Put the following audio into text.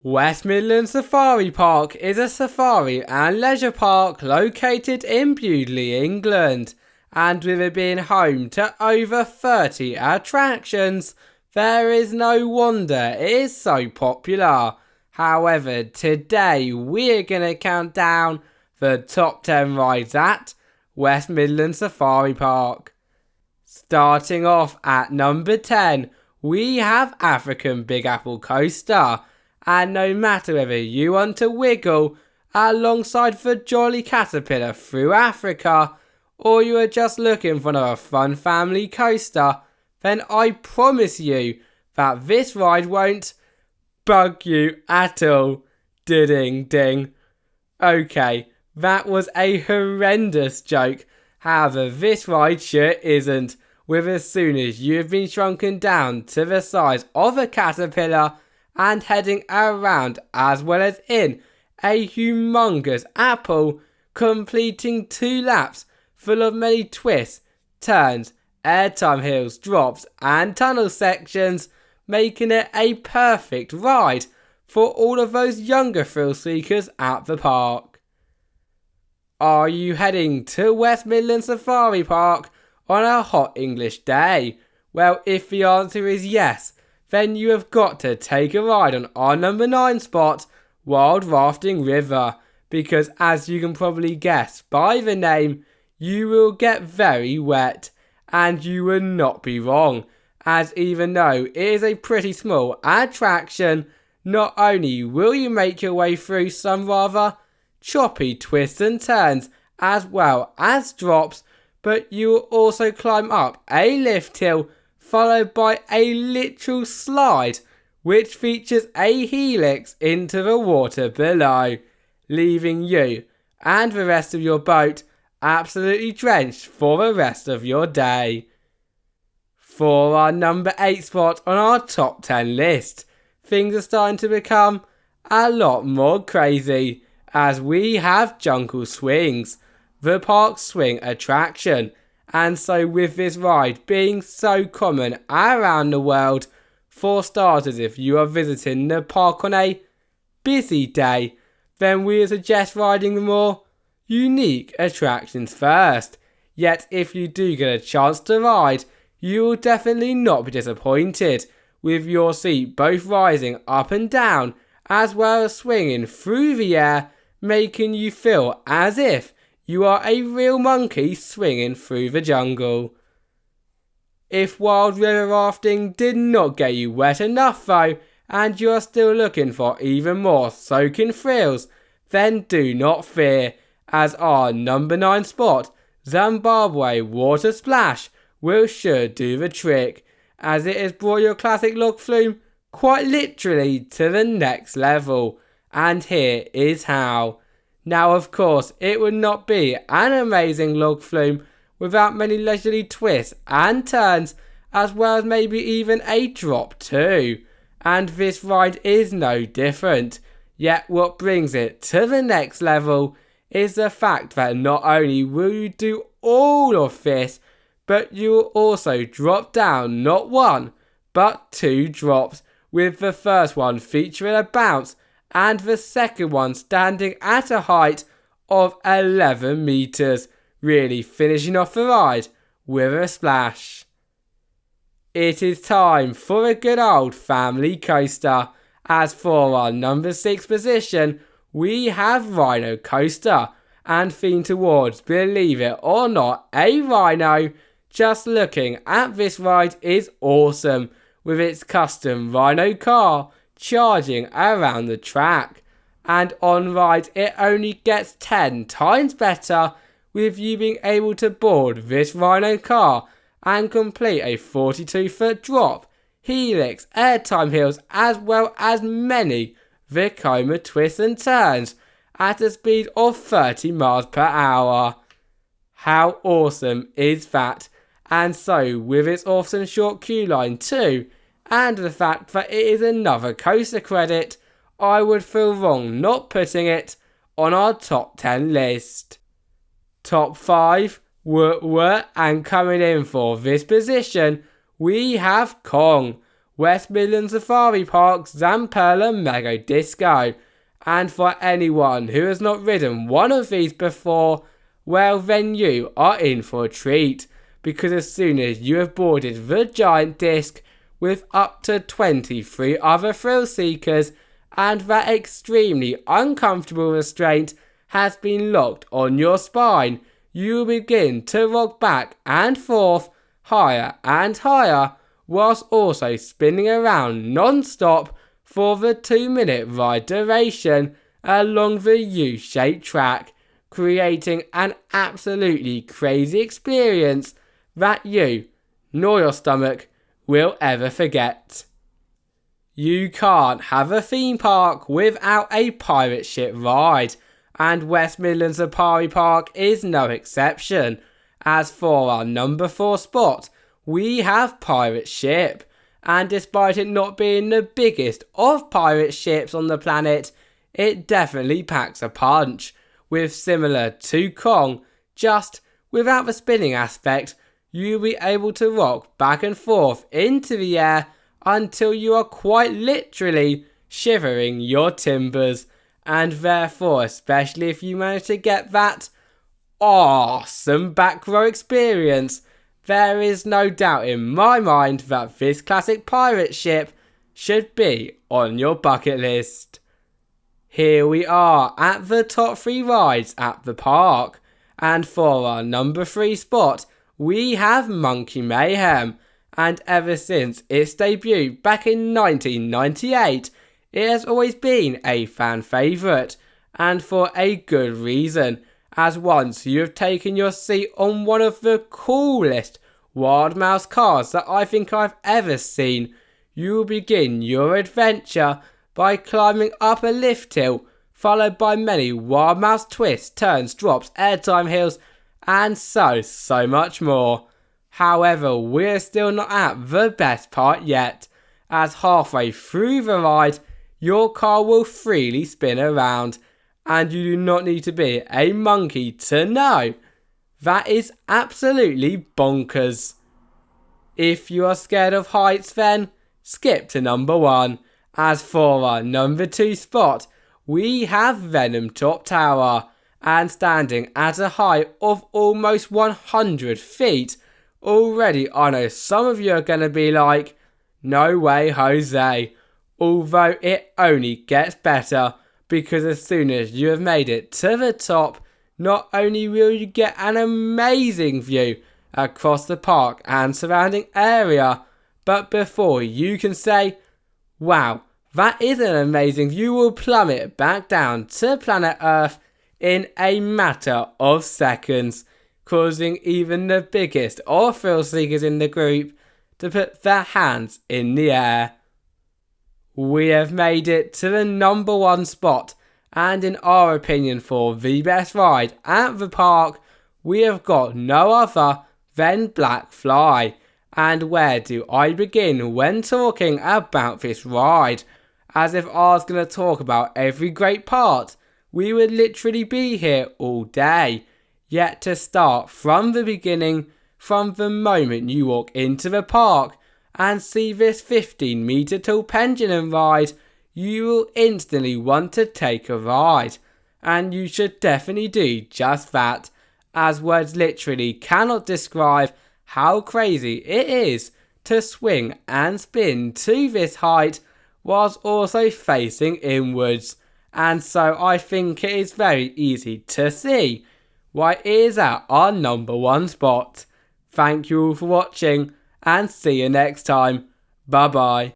West Midland Safari Park is a safari and leisure park located in Bewdley, England, and with it being home to over 30 attractions, there is no wonder it is so popular. However, today we're going to count down the top 10 rides at West Midland Safari Park. Starting off at number 10, we have African Big Apple Coaster. And no matter whether you want to wiggle alongside the jolly caterpillar through Africa, or you are just looking for another fun family coaster, then I promise you that this ride won't bug you at all. Ding ding. Okay, that was a horrendous joke. However, this ride sure isn't, with as soon as you have been shrunken down to the size of a caterpillar and heading around as well as in a humongous apple, completing 2 laps full of many twists, turns, airtime hills, drops and tunnel sections, making it a perfect ride for all of those younger thrill seekers at the park. Are you heading to West Midland Safari Park on a hot English day? Well, if the answer is yes, then you have got to take a ride on our number 9 spot, Wild Rafting River, because as you can probably guess by the name, you will get very wet, and you would not be wrong, as even though it is a pretty small attraction, not only will you make your way through some rather choppy twists and turns as well as drops, but you will also climb up a lift hill followed by a literal slide which features a helix into the water below, leaving you and the rest of your boat absolutely drenched for the rest of your day. For our number 8 spot on our top 10 list, things are starting to become a lot more crazy as we have Jungle Swings, the park's swing attraction. And so with this ride being so common around the world, for starters, if you are visiting the park on a busy day, then we suggest riding the more unique attractions first. Yet if you do get a chance to ride, you will definitely not be disappointed, with your seat both rising up and down as well as swinging through the air, making you feel as if you are a real monkey swinging through the jungle. If wild river rafting did not get you wet enough though, and you are still looking for even more soaking thrills, then do not fear, as our number 9 spot, Zimbabwe Water Splash, will sure do the trick, as it has brought your classic log flume quite literally to the next level. And here is how. Now of course it would not be an amazing log flume without many leisurely twists and turns, as well as maybe even a drop too, and this ride is no different. Yet what brings it to the next level is the fact that not only will you do all of this, but you will also drop down not 1 but 2 drops, with the first one featuring a bounce and the second one standing at a height of 11 meters, really finishing off the ride with a splash. It is time for a good old family coaster, as for our number 6 position, we have Rhino Coaster, and themed towards, believe it or not, a rhino. Just looking at this ride is awesome, with its custom rhino car charging around the track, and on ride it only gets 10 times better, with you being able to board this rhino car and complete a 42-foot drop, helix, airtime hills as well as many Vekoma twists and turns at a speed of 30 miles per hour. How awesome is that? And so with its awesome short queue line too, and the fact that it is another coaster credit, I would feel wrong not putting it on our top 10 list. Top 5, and coming in for this position, we have Kong, West Midland Safari Park's Zamperla Mega Disco. And for anyone who has not ridden one of these before, well then you are in for a treat, because as soon as you have boarded the giant disc with up to 23 other thrill seekers, and that extremely uncomfortable restraint has been locked on your spine, you will begin to rock back and forth, higher and higher, whilst also spinning around non-stop for the 2-minute ride duration along the U-shaped track, creating an absolutely crazy experience that you, nor your stomach, will ever forget. You can't have a theme park without a pirate ship ride, and West Midland Safari Park is no exception. As for our number 4 spot, we have Pirate Ship, and despite it not being the biggest of pirate ships on the planet, it definitely packs a punch, with similar to Kong, just without the spinning aspect. You'll be able to rock back and forth into the air until you are quite literally shivering your timbers, and therefore, especially if you manage to get that awesome back row experience, there is no doubt in my mind that this classic pirate ship should be on your bucket list. Here we are at the top 3 rides at the park, and for our number 3 spot, we have Monkey Mayhem, and ever since its debut back in 1998, it has always been a fan favourite, and for a good reason, as once you have taken your seat on one of the coolest Wild Mouse cars that I think I've ever seen, you will begin your adventure by climbing up a lift hill, followed by many Wild Mouse twists, turns, drops, airtime hills, and so much more. However, we're still not at the best part yet, as halfway through the ride, your car will freely spin around, and you do not need to be a monkey to know that is absolutely bonkers. If you are scared of heights, then skip to number 1. As for our number 2 spot, we have Venom Top Tower, and standing at a height of almost 100 feet, already I know some of you are going to be like, no way Jose, although it only gets better, because as soon as you have made it to the top, not only will you get an amazing view across the park and surrounding area, but before you can say, wow, that is an amazing view, you will plummet back down to planet Earth in a matter of seconds, causing even the biggest of thrill seekers in the group to put their hands in the air. We have made it to the number 1 spot, and in our opinion for the best ride at the park, we have got no other than Black Fly. And where do I begin when talking about this ride? As if I was going to talk about every great part, we would literally be here all day. Yet to start from the beginning, from the moment you walk into the park and see this 15-metre tall pendulum ride, you will instantly want to take a ride. And you should definitely do just that, as words literally cannot describe how crazy it is to swing and spin to this height whilst also facing inwards. And so I think it is very easy to see why it is at our number 1 spot. Thank you all for watching, and see you next time. Bye bye.